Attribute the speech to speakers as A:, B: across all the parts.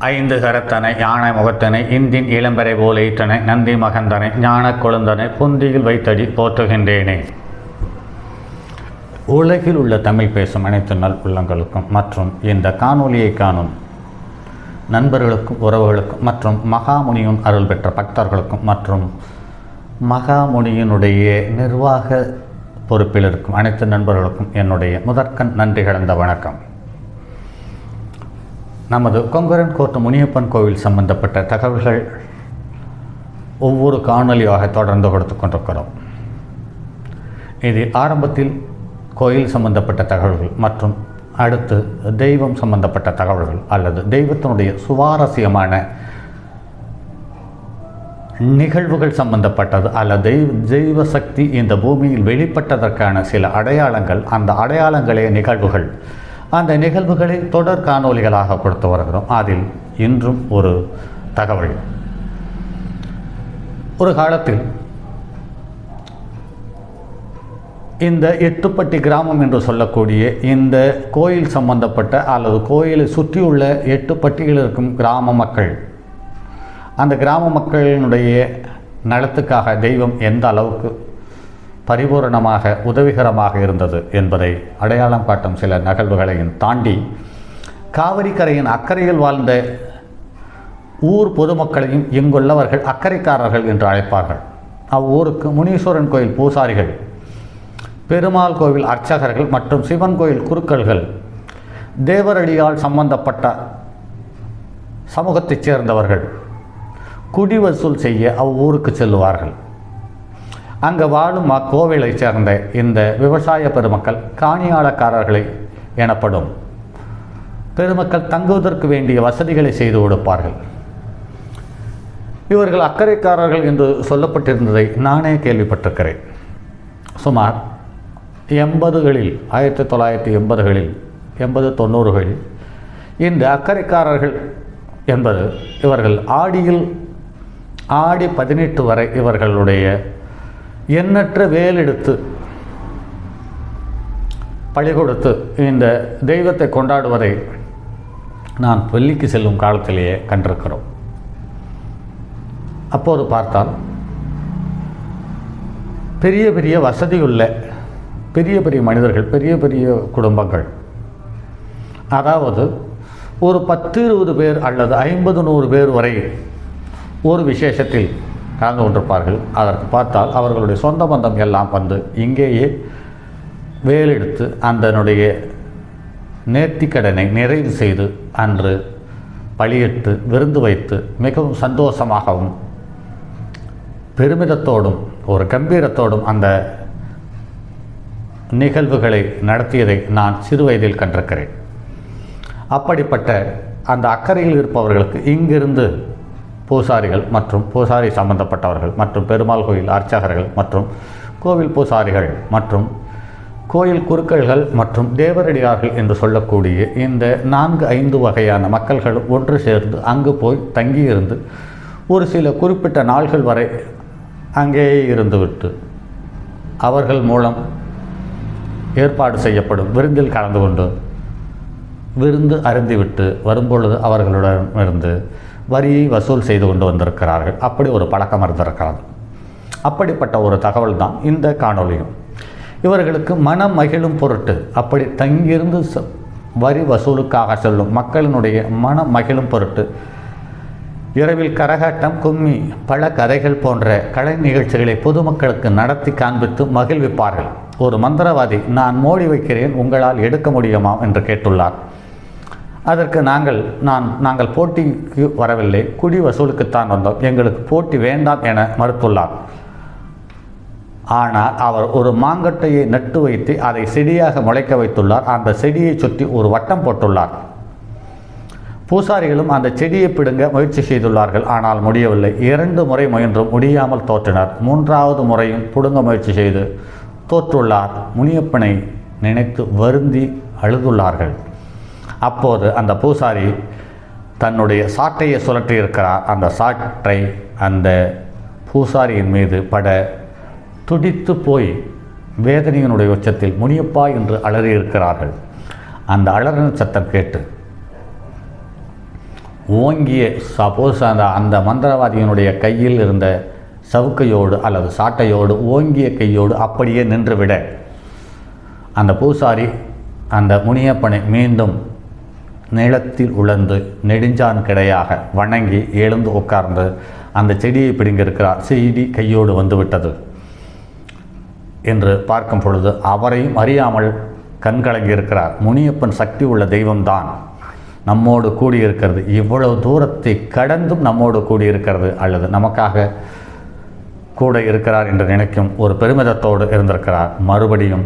A: ஐந்து கரத்தனை யானை முகத்தனை இந்தின் இளம்பரை போல் ஈற்றனை நந்தி மகந்தனை ஞானக் கொழுந்தனை புந்தியில் வைத்தடி போற்றுகின்றேனே. உலகில் உள்ள தமிழ் பேசும் அனைத்து நல் உள்ளங்களுக்கும் மற்றும் இந்த காணொலியை காணும் நண்பர்களுக்கும் உறவுகளுக்கும் மற்றும் மகாமுனியின் அருள் பெற்ற பக்தர்களுக்கும் மற்றும் மகாமுனியினுடைய நிர்வாக பொறுப்பில் இருக்கும் அனைத்து நண்பர்களுக்கும் என்னுடைய முதற்கண் நன்றி கலந்த வணக்கம். நமது கொங்கரன் கோட்ட முனியப்பன் கோவில் சம்பந்தப்பட்ட தகவல்கள் ஒவ்வொரு காணொலியாக தொடர்ந்து கொடுத்து கொண்டிருக்கிறோம். இதில் ஆரம்பத்தில் கோயில் சம்பந்தப்பட்ட தகவல்கள் மற்றும் அடுத்து தெய்வம் சம்பந்தப்பட்ட தகவல்கள் அல்லது தெய்வத்தினுடைய சுவாரஸ்யமான நிகழ்வுகள் சம்பந்தப்பட்டது அல்லது தெய்வ சக்தி இந்த பூமியில் வெளிப்பட்டதற்கான சில அடையாளங்கள், அந்த அடையாளங்களே நிகழ்வுகள், அந்த நிகழ்வுகளை தொடர் காணொலிகளாக கொடுத்து வருகிறோம். அதில் இன்றும் ஒரு தகவல். ஒரு காலத்தில் இந்த எட்டுப்பட்டி கிராமம் என்று சொல்லக்கூடிய இந்த கோயில் சம்பந்தப்பட்ட அல்லது கோயிலை சுற்றியுள்ள எட்டுப்பட்டியில் இருக்கும் கிராம மக்கள், அந்த கிராம மக்களினுடைய நலத்துக்காக தெய்வம் எந்த அளவுக்கு பரிபூரணமாக உதவிகரமாக இருந்தது என்பதை அடையாளம் காட்டும் சில நிகழ்வுகளையும் தாண்டி காவிரி கரையின் அக்கறையில் வாழ்ந்த ஊர் பொதுமக்களையும் இங்குள்ளவர்கள் அக்கறைக்காரர்கள் என்று அழைப்பார்கள். அவ்வூருக்கு முனீஸ்வரன் கோயில் பூசாரிகள், பெருமாள் கோவில் அர்ச்சகர்கள் மற்றும் சிவன் கோயில் குருக்கள்கள், தேவரடியால் சம்பந்தப்பட்ட சமூகத்தைச் சேர்ந்தவர்கள் குடி வசூல் செய்ய அவ்வூருக்கு செல்லுவார்கள். அங்கு வாழும் அக்கோவிலை சேர்ந்த இந்த விவசாய பெருமக்கள் காணியாளக்காரர்களை எனப்படும் பெருமக்கள் தங்குவதற்கு வேண்டிய வசதிகளை செய்து கொடுப்பார்கள். இவர்கள் அக்கறைக்காரர்கள் என்று சொல்லப்பட்டிருந்ததை நானே கேள்விப்பட்டிருக்கிறேன். சுமார் 80களில் 1980களில் 80-90களில் இந்த அக்கறைக்காரர்கள் என்பது இவர்கள் ஆடி 18 வரை இவர்களுடைய எண்ணற்ற வேலெடுத்து பழி கொடுத்து இந்த தெய்வத்தை கொண்டாடுவதை நான் பள்ளிக்கு செல்லும் காலத்திலேயே கண்டிருக்கிறோம். அப்போது பார்த்தால் பெரிய பெரிய வசதியுள்ள பெரிய பெரிய மனிதர்கள், பெரிய பெரிய குடும்பங்கள், அதாவது ஒரு 10-20 பேர் அல்லது 50-100 பேர் வரை ஒரு விசேஷத்தில் கலந்து கொண்டிருப்பார்கள். அதற்கு பார்த்தால் அவர்களுடைய சொந்த பந்தம் எல்லாம் வந்து இங்கேயே வேலெடுத்து அதனுடைய நேர்த்திக்கடனை நிறைவு செய்து அன்று பலியிட்டு விருந்து வைத்து மிகவும் சந்தோஷமாகவும் பெருமிதத்தோடும் ஒரு கம்பீரத்தோடும் அந்த நிகழ்வுகளை நடத்தியதை நான் சிறு வயதில் கண்டிருக்கிறேன். அப்படிப்பட்ட அந்த அக்கறையில் இருப்பவர்களுக்கு இங்கிருந்து பூசாரிகள் மற்றும் பூசாரி சம்பந்தப்பட்டவர்கள் மற்றும் பெருமாள் கோயில் அர்ச்சகர்கள் மற்றும் கோவில் பூசாரிகள் மற்றும் கோயில் குருக்கள்கள் மற்றும் தேவரடியார்கள் என்று சொல்லக்கூடிய இந்த 4-5 வகையான மக்கள்கள் ஒன்று சேர்ந்து அங்கு போய் தங்கியிருந்து ஒரு சில குறிப்பிட்ட நாள்கள் வரை அங்கேயே இருந்துவிட்டு அவர்கள் மூலம் ஏற்பாடு செய்யப்படும் விருந்தில் கலந்து கொண்டு விருந்து அருந்திவிட்டு வரும்பொழுது அவர்களிடமிருந்து வரியை வசூல் செய்து கொண்டு வந்திருக்கிறார்கள். அப்படி ஒரு பழக்கம் இருந்திருக்கிறது. அப்படிப்பட்ட ஒரு தகவல் தான் இந்த காணொலியும். இவர்களுக்கு மனம் மகிழும் பொருட்டு அப்படி தங்கியிருந்து வரி வசூலுக்காக செல்லும் மக்களினுடைய மனம் மகிழும் பொருட்டு இரவில் கரகாட்டம், கும்மி, பல கதைகள் போன்ற கலை நிகழ்ச்சிகளை பொதுமக்களுக்கு நடத்தி காண்பித்து மகிழ்விப்பார்கள். ஒரு மந்திரவாதி, நான் மோடி வைக்கிறேன், உங்களால் எடுக்க முடியுமா என்று கேட்டுள்ளார். அதற்கு நாங்கள் போட்டிக்கு வரவில்லை, குடி வசூலுக்குத்தான் வந்தோம், எங்களுக்கு போட்டி வேண்டாம் என மறுத்துள்ளார். ஆனால் அவர் ஒரு மாங்கட்டையை நட்டு வைத்து அதை செடியாக முளைக்க வைத்துள்ளார். அந்த செடியை சுற்றி ஒரு வட்டம் போட்டுள்ளார். பூசாரிகளும் அந்த செடியை பிடுங்க முயற்சி செய்துள்ளார்கள். ஆனால் முடியவில்லை. 2 முறை முயன்றும் முடியாமல் தோற்றினார். 3வது முறையும் பிடுங்க முயற்சி செய்து தோற்றுள்ளார். முனியப்பனை நினைத்து வருந்தி அழுதுள்ளார்கள். அப்போது அந்த பூசாரி தன்னுடைய சாட்டையை சுழற்றியிருக்கிறார். அந்த சாட்டை அந்த பூசாரியின் மீது பட துடித்து போய் வேதனையினுடைய உச்சத்தில் முனியப்பா என்று அலறியிருக்கிறார்கள். அந்த அலறின சத்தம் கேட்டு ஓங்கிய சப்போஸ் அந்த மந்திரவாதியினுடைய கையில் இருந்த சவுக்கையோடு அல்லது சாட்டையோடு ஓங்கிய கையோடு அப்படியே நின்றுவிட அந்த பூசாரி அந்த முனியப்பனை மீண்டும் நிலத்தில் உழந்து நெடுஞ்சான் கிடையாக வணங்கி எழுந்து உட்கார்ந்து அந்த செடியை பிடுங்கியிருக்கிறார். செடி கையோடு வந்துவிட்டது என்று பார்க்கும் பொழுது அவரையும் அறியாமல் கண்கலங்கியிருக்கிறார். முனியப்பன் சக்தி உள்ள தெய்வம்தான் நம்மோடு கூடியிருக்கிறது, இவ்வளவு தூரத்தை கடந்தும் நம்மோடு கூடியிருக்கிறது அல்லது நமக்காக கூட இருக்கிறார் என்று நினைக்கும் ஒரு பெருமிதத்தோடு இருந்திருக்கிறார். மறுபடியும்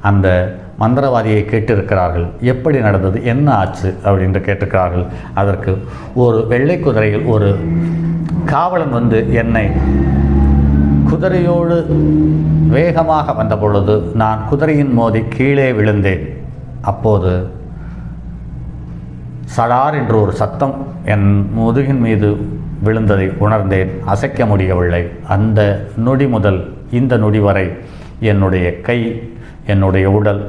A: அந்த மந்திரவாதியை கேட்டிருக்கிறார்கள், எப்படி நடந்தது, என்ன ஆச்சு அப்படின்னு கேட்டிருக்கிறார்கள். அதற்கு ஒரு வெள்ளை குதிரையில் ஒரு காவலன் வந்து என்னை குதிரையோடு வேகமாக வந்த பொழுது நான் குதிரையின் மோதி கீழே விழுந்தேன். அப்போது சடார் என்று ஒரு சத்தம் என் முதுகின் மீது விழுந்ததை உணர்ந்தேன். அசைக்க முடியவில்லை. அந்த நொடி முதல் இந்த நொடி வரை என்னுடைய கை, என்னுடைய உடல்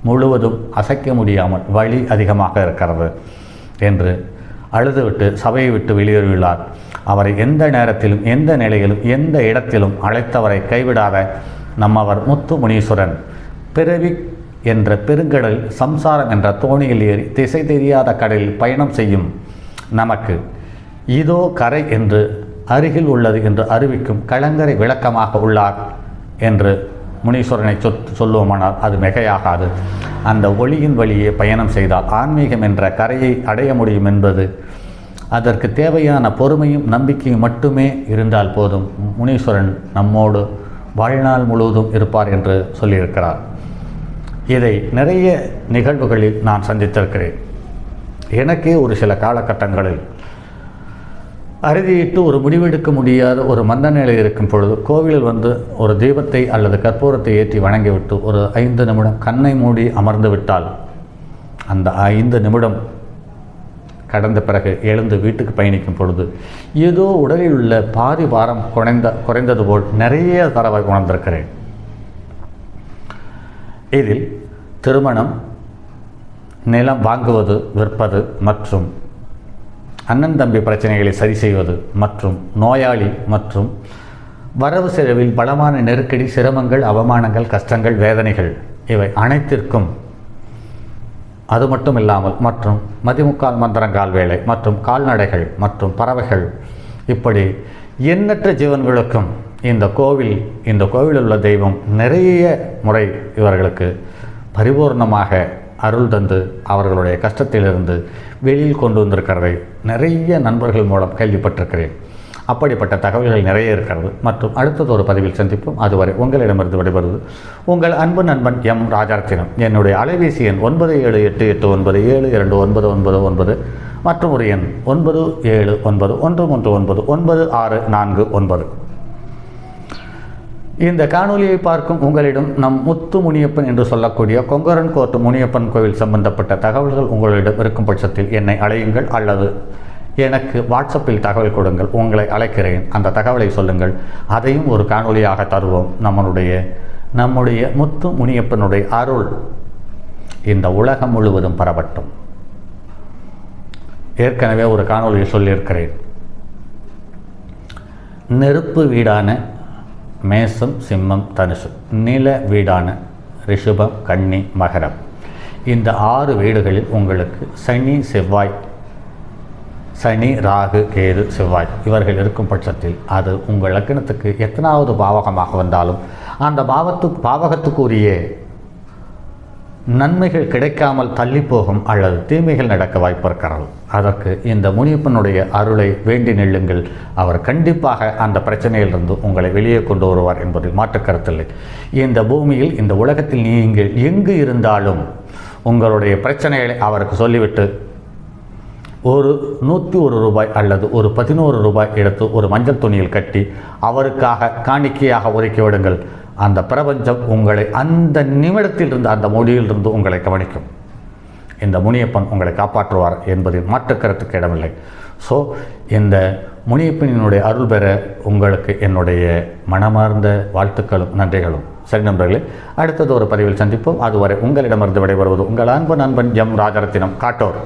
A: முழுவதும் அசைக்க முடியாமல் வலி அதிகமாக இருக்கிறது என்று அழுதுவிட்டு சபையை விட்டு வெளியேறியுள்ளார். அவரை எந்த நேரத்திலும் எந்த நிலையிலும் எந்த இடத்திலும் அழைத்தவரை கைவிடாத நம்மவர் முத்து முனீஸ்வரன் பிறவி என்ற பெருங்கடல் சம்சாரம் என்ற தோணியில் ஏறி திசை தெரியாத கடலில் பயணம் செய்யும் நமக்கு இதோ கரை என்று அருகில் உள்ளது என்று அறிவிக்கும் கலங்கரை விளக்கமாக உள்ளார் என்று முனீஸ்வரனை சொல்லுவோமானால் அது மிகையாகாது. அந்த ஒளியின் வழியே பயணம் செய்தால் ஆன்மீகம் என்ற கரையை அடைய முடியும் என்பது அதற்கு தேவையான பொறுமையும் நம்பிக்கையும் மட்டுமே இருந்தால் போதும். முனீஸ்வரன் நம்மோடு வாழ்நாள் முழுவதும் இருப்பார் என்று சொல்லியிருக்கிறார். இதை நிறைய நிகழ்வுகளில் நான் சந்தித்திருக்கிறேன். எனக்கே ஒரு சில காலகட்டங்களில் அறுதியிட்டு ஒரு முடிவெடுக்க முடியாத ஒரு மந்த நிலை இருக்கும் பொழுது கோவிலில் வந்து ஒரு தீபத்தை அல்லது கற்பூரத்தை ஏற்றி வணங்கிவிட்டு ஒரு 5 நிமிடம் கண்ணை மூடி அமர்ந்து விட்டால் அந்த 5 நிமிடம் கடந்த பிறகு எழுந்து வீட்டுக்கு பயணிக்கும் பொழுது ஏதோ உடலில் உள்ள பாதி பாரம் குறைந்தது போல் நிறைய தடவை உணர்ந்திருக்கிறேன். இதில் திருமணம், நிலம் வாங்குவது, விற்பது மற்றும் அண்ணன் தம்பி பிரச்சனைகளை சரி செய்வது மற்றும் நோயாளி மற்றும் வரவு செலவில் பலமான நெருக்கடி, சிரமங்கள், அவமானங்கள், கஷ்டங்கள், வேதனைகள் இவை அனைத்திற்கும் அது மட்டும் இல்லாமல் மற்றும் மதிமுக்கால் மந்திரங்கால் வேலை மற்றும் கால்நடைகள் மற்றும் பறவைகள் இப்படி எண்ணற்ற ஜீவன்களுக்கும் இந்த கோவிலில் உள்ள தெய்வம் நிறைய முறை இவர்களுக்கு பரிபூர்ணமாக அருள் தந்து அவர்களுடைய கஷ்டத்திலிருந்து வெளியில் கொண்டு வந்திருக்கிறதை நிறைய நண்பர்கள் மூலம் கேள்விப்பட்டிருக்கிறேன். அப்படிப்பட்ட தகவல்கள் நிறைய இருக்கிறது. மற்றும் அடுத்தது ஒரு பதிவில் சந்திப்போம். அதுவரை உங்களிடமிருந்து விடைபெறுவது உங்கள் அன்பு நண்பன் எம் ராஜரத்தினம். என்னுடைய அலைபேசி எண் 9788972999 மற்றும் ஒரு எண் 9791399649. இந்த காணொலியை பார்க்கும் உங்களிடம் நம் முத்து முனியப்பன் என்று சொல்லக்கூடிய கொங்கரன் கோர்ட் முனியப்பன் கோவில் சம்பந்தப்பட்ட தகவல்கள் உங்களிடம் இருக்கும் பட்சத்தில் என்னை அழையுங்கள் அல்லது எனக்கு வாட்ஸ்அப்பில் தகவல் கொடுங்கள். உங்களை அழைக்கிறேன், அந்த தகவலை சொல்லுங்கள். அதையும் ஒரு காணொலியாக தருவோம். நம்முடைய முத்து முனியப்பனுடைய அருள் இந்த உலகம் முழுவதும் பரவட்டும். ஏற்கனவே ஒரு காணொலியை சொல்லியிருக்கிறேன். நெருப்பு வீடான மேசம், சிம்மம், தனுசு, நில வீடான ரிஷபம், கன்னி, மகரம், இந்த 6 வீடுகளில் உங்களுக்கு சனி, ராகு, கேது, செவ்வாய் இவர்கள் இருக்கும் பட்சத்தில் அது உங்கள் லக்னத்துக்கு எத்தனாவது பாவகமாக வந்தாலும் அந்த பாவகத்துக்குரிய நன்மைகள் கிடைக்காமல் தள்ளி போகும் அல்லது தீமைகள் நடக்க வாய்ப்பு இருக்கிறது. அதற்கு இந்த முனியப்பனுடைய அருளை வேண்டி நெல்லுங்கள். அவர் கண்டிப்பாக அந்த பிரச்சனையிலிருந்து உங்களை வெளியே கொண்டு வருவார் என்பதில் மாற்று கருத்தில்லை. இந்த பூமியில், இந்த உலகத்தில் நீங்கள் எங்கு இருந்தாலும் உங்களுடைய பிரச்சனைகளை அவருக்கு சொல்லிவிட்டு ஒரு 101 ரூபாய் அல்லது ஒரு 11 ரூபாய் எடுத்து ஒரு மஞ்சள் துணியில் கட்டி அவருக்காக காணிக்கையாக ஒதுக்கி விடுங்கள். அந்த பிரபஞ்சம் உங்களை அந்த நிமிடத்திலிருந்து, அந்த மொழியிலிருந்து உங்களை கவனிக்கும். இந்த முனியப்பன் உங்களை காப்பாற்றுவார் என்பதில் மாற்றுக்கருத்துக்கு இடமில்லை. ஸோ இந்த முனியப்பனினுடைய அருள் பெற உங்களுக்கு என்னுடைய மனமார்ந்த வாழ்த்துக்களும் நன்றிகளும். சரி நண்பர்களே, அடுத்தது ஒரு பதிவில் சந்திப்போம். அதுவரை உங்களிடமிருந்து விடைபெறுவது உங்கள் அன்பு நண்பன் எம் ராஜரத்தினம், காட்டோர்.